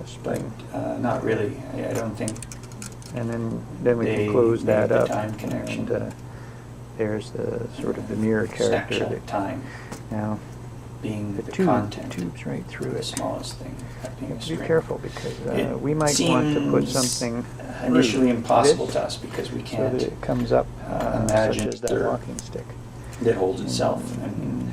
spring. Not really. I don't think. And then we They can close made that the up. time connection. And there's the sort of the mirror character. Snapshot That time now being the the tube, content. tube's right through The it. smallest thing. You Being have a to be string. careful because It we might want to put seems something initially through impossible this to us because we so can't that it comes up, imagine such as that there- walking stick. that holds itself, Mm. and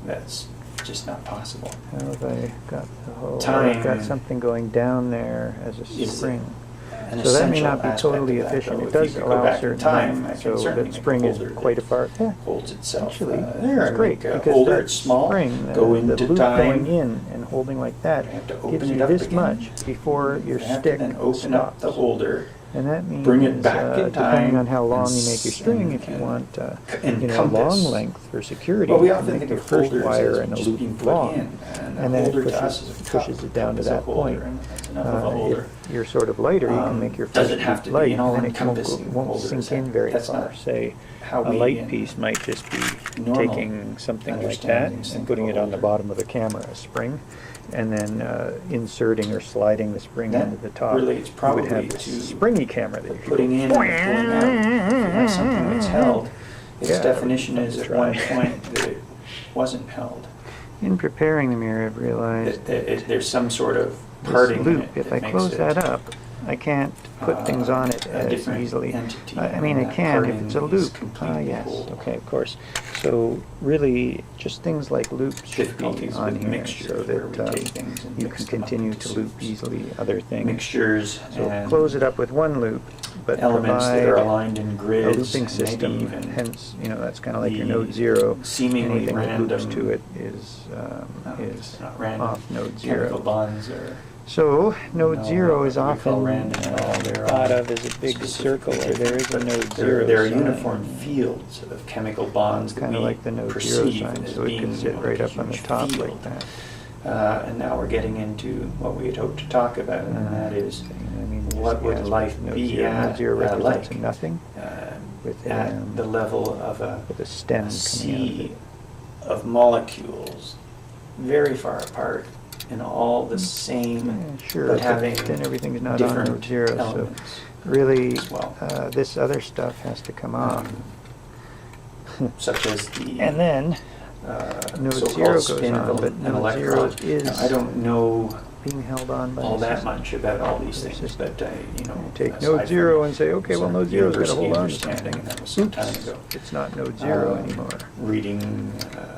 that's just not possible. How have I got the whole? Time I've got something going down there as a is spring. An So that may essential not be aspect totally of that, efficient. though. It If does you could go allow back in certain time, length, I can so certainly that make a spring is holder quite that apart. Yeah. holds itself. Actually, There, it's I great make a because holder, that it's small, spring, go the into loop time. going in and holding like that You have to gives open you it up this again. much before your You have to stick then open up the stops. holder, And that means, bring it back in depending time on how long and you make your string, if you and want encompass. long length for security, Well, we you often can think make of your first holders wire as and a just loop being put long, in, and a and then holder it to us is a pushes cup. it down Cup to is a that holder, point. and that's enough of a holder. If you're sort of lighter, you can make your Does first it have loop to be light, an and then it all-encompassing won't holder? sink in very That's far. not Say, how a we light piece might just be normal taking something like that understandings and think putting of it a on the holder. bottom of the camera, a spring, and then inserting or sliding the spring That into the top. relates You would probably have this to springy camera that you could putting in and pulling out. If you have something that's held, its Yeah, that would be definition fun is to at try. one point that it wasn't held. In preparing the mirror, I've realized There's some sort of this parting in loop, it if that I makes close it, that up, I can't put things on it a as different easily. entity, I mean, and I that can if parting it's a is loop. completely Yes, whole. okay, of course. So really, just things like loops should be Difficulties on with here mixture, so where we that take things and you mix can them up continue into to loop soups. easily other things. Mixtures So and close it up with one loop, but elements that are provide aligned in a grids, looping and system. maybe even Hence, that's kind of like your the node zero. seemingly Anything that loops random, to it is it's not random, off node chemical zero. bonds or So node zero is what we call often random at all. They're thought all of as a big specifically circle where there is a different, node but zero There are sign. uniform fields of chemical bonds that Kind of we like the node zero perceive sign, as so it being could sit like right a up on the huge top field. like that. And now we're getting into what we had hoped to talk about, and that is I mean, what would yes, life node be zero. Node at, zero represents like, a nothing with a, at the level of with a stem coming out of sea it. of molecules very far apart in all the same, Yeah, sure, but having then everything's not on different node zero. So elements. really, as well. this other stuff has to come off. Such as the And then node so-called zero goes spin on, of but an node zero electron. is Now, I don't know being held on by all the that system. much about all these The things, system. but You take aside node from zero and say, okay, well, some node zero's got to hold on to university something. understanding, and that was some time Oops, ago. it's not node zero anymore. Reading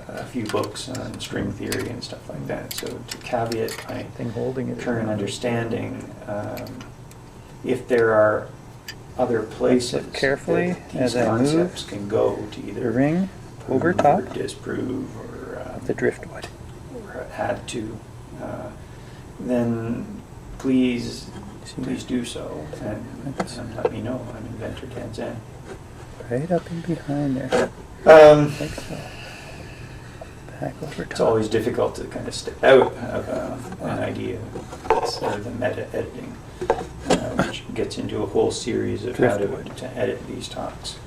a few books on string theory and stuff like that. So to caveat my Thing holding it. is current not node understanding, if there are other places look carefully that these as I move concepts can go to The either ring over prove top or disprove or of the driftwood. or add to, then please do so and let me know. I'm Inventor Dan Zen. Right up in behind there. Like so. Back over top. It's always difficult to kind of step out of an idea, sort of the meta editing, which gets into a whole series of how Driftwood. to edit these talks.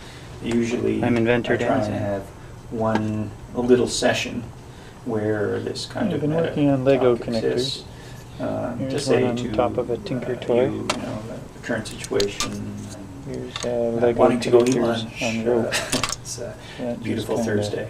Usually, I'm Inventor I try Dan and Zen. have a little session where this kind I've of been meta working on Lego talk connectors. exists, to Here's say one on to top of a Tinker toy. the current situation. Here's and Lego wanting to go eat connectors lunch. on rope. It's a That beautiful just kinda Thursday.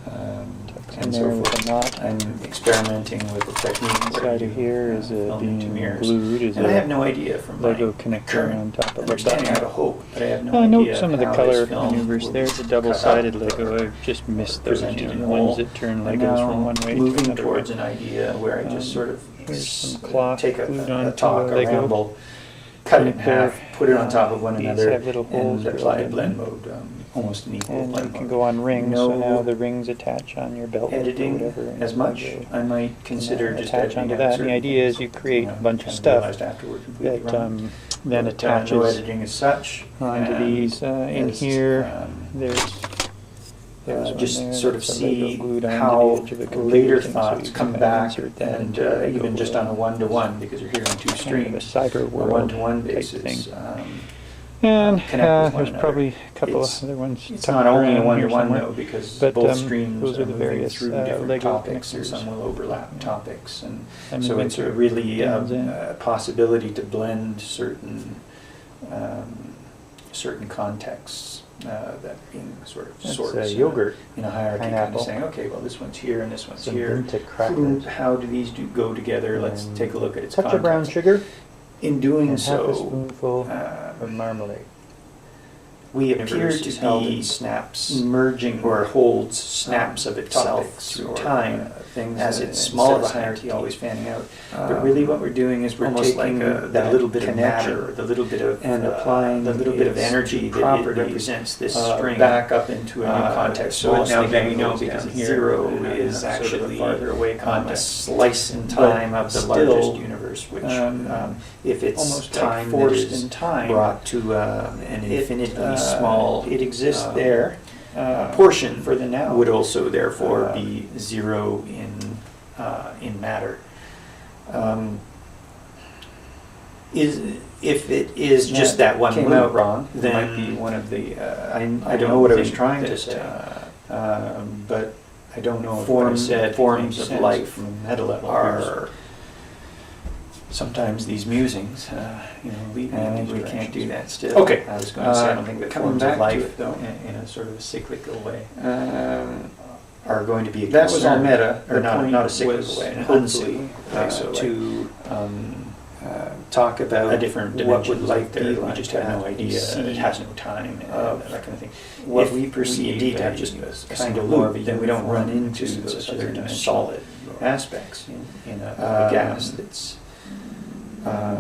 tucks And in so there with forth. a knot. I'm experimenting with the technique where Inside you of here is film into being mirrors. glued is And I a have no idea from Lego my connector current on top of a understanding. I have a button. hope, but I have no I idea note some of the how color this film maneuvers. will There's a be double-sided cut out Lego. or I've just missed those, presented in the whole. ones that turn And Legos now from one way to moving another towards way. an idea where I just sort of Here's some cloth take a glued onto talk, a a Lego. ramble, cut it in And half, put it on top of one these another, have little holes and apply a drilled blend in mode, almost an equal And you blend can mode. go on rings, so No now the rings attach on your belt or editing whatever. and as much. Lego. I might consider And just attach editing onto out that. And the certain idea is things, you create a bunch of kind stuff realized afterward completely that wrong. then But, attaches no editing as such. onto and these. In as, here, there's one just there sort of that's a Lego see glued onto how the edge of a computer later thing, so thoughts you come can back, insert that and into a Lego, even just on a one-to-one, because you're hearing two kind of a streams, cyber a world one-to-one type basis. thing. And connect with one there's another. probably a couple It's- of other ones. It's tucked not only a around here one-to-one somewhere. though, because But, both streams those are are the moving various through different Lego topics, and connectors. some will overlap Yeah. topics, and And so the it's a winter really comes in. possibility to blend certain contexts that being sort of That's sorts yogurt, in a hierarchy, kind pineapple. of saying, okay, well, this one's here and this one's some here. Vimta crackers, How do these go together? Let's and take a look at its touch of brown context. sugar, In doing and half a so, spoonful uh, of marmalade. we appear universe to is held be in snaps merging or holds snaps of itself topics through or, time things as that- its instead small of a hierarchy hierarchy. always fanning out. But really what we're doing is we're almost taking like the that little bit of connection matter, the little bit of and applying the little bit of its energy that it properties, represents this uh, string back up into a new context. so So it now now then we know goes because down here zero in a- is sort of a actually farther away a context. slice in But time of the still, largest universe, which if it's almost time like that forced is in time, brought to an infinitely it, small it exists there. there Portion for the now. would also therefore Uh, be zero in matter. If it is just that one came loop, out wrong, then might be one of the. I don't know what I was think trying to that, say, but I don't know if what I forms said forms makes of sense life from a meta level. are sometimes these musings, lead me And in these we can't directions. do that still. Okay, I was going to say I don't think that coming forms back of to life it, though. in a sort of a cyclical way Uh, are going to be a That was all concern. meta. Or The not point a cyclical was way, an hopefully, uncyclical way, so to talk about a different what would dimensions life of be there. like. We just have no We idea. see It has no time and of that kind of thing. what If we perceive indeed have as just a a kind single of more loop, of a then we don't run uniform into to those such other dimensional solid aspects in a gas that's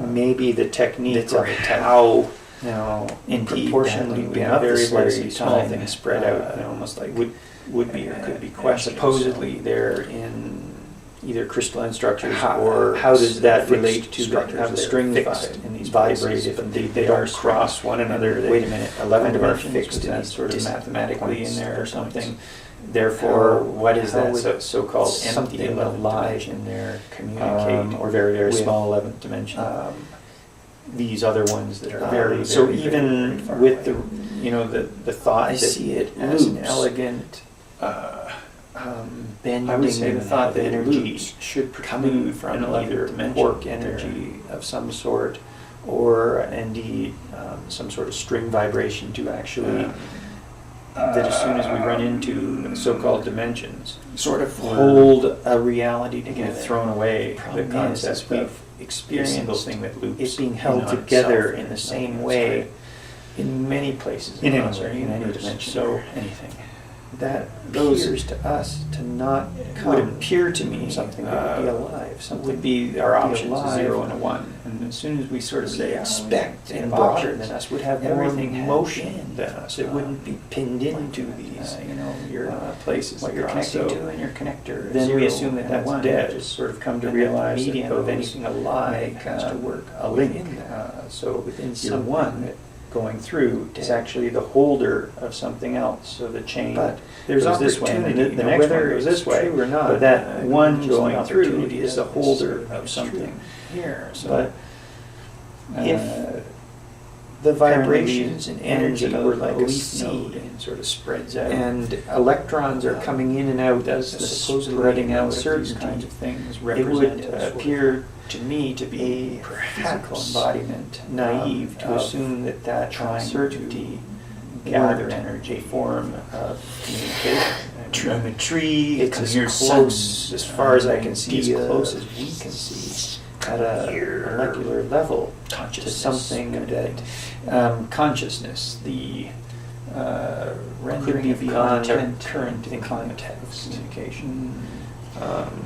maybe the technique that's or of a type. how now Indeed, proportionally that we looping have up the very slice very of small time things spread out, almost like would be or could be and questioned. supposedly they're in either crystalline structures or how does that fixed relate to structures how the that are strings fixed vibrate in these vibrate places, if but indeed they they are don't cross one another? And They wait a minute, 11 kind of are dimensions fixed was in that these sort of mathematical points in there or points. something. Therefore, How- what is how that would so-called empty something 11th alive dimension in there communicate, or very very with, small 11th dimension? these other ones that are very, so very, even very far with away. the thought I that see it as an loops, elegant bending I would say the and thought that energy loops should coming coming from from either either quark dimension energy of some sort or indeed some sort of string vibration to actually that as soon as we run into so-called dimensions sort of hold a reality to get together. thrown away. The Problem is, concept we've of a single experienced thing that loops it being in held on together itself in the and same nothing else, way right? In many places in any across our way, in any universe, dimension so or anything that Those appears to us to not would come appear to me something that would be alive, something would be our would be options, a alive. 0 and a 1. And as soon as we sort of say Yeah, expect and and broader options than us, would have more everything had motion been, than us. It wouldn't be pinned into these your places what that you're you're on. connecting So to and your connector. then we zero assume that and that's one, dead. Just sort of come to And that the realize medium that of those anything alive has to work a within link. that. So within your something one that going through is dead. actually the holder of something else. So the chain But there's goes this way, and then opportunity. the Now, next whether one goes it's this way. true or not, but that one just going the through opportunity is the doesn't holder necessarily of is something true. here. So But if the vibrations vibrations and and energy energy were were like a leaf leaf node, node and sort of spreads out, and electrons are coming in and out as the supposedly spreading out these certainty, kinds of things it represent would a sort of appear to me to be a perhaps physical embodiment naive to of assume that that trying uncertainty to gather warrant energy a form of communication. I mean, tree, It's it's as as close, close, as far as I can see, as idea close as we can see at a molecular level to consciousness something kind of that consciousness, the rendering be of content, beyond current in context. context communication.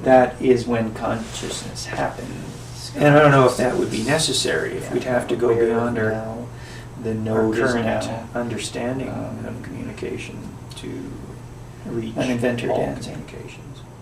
that is when consciousness happens. And I don't know if that would be necessary, if Yeah, we'd have to go where beyond our now the node is current now understanding um, of communication to reach an inventor all dancing. communications.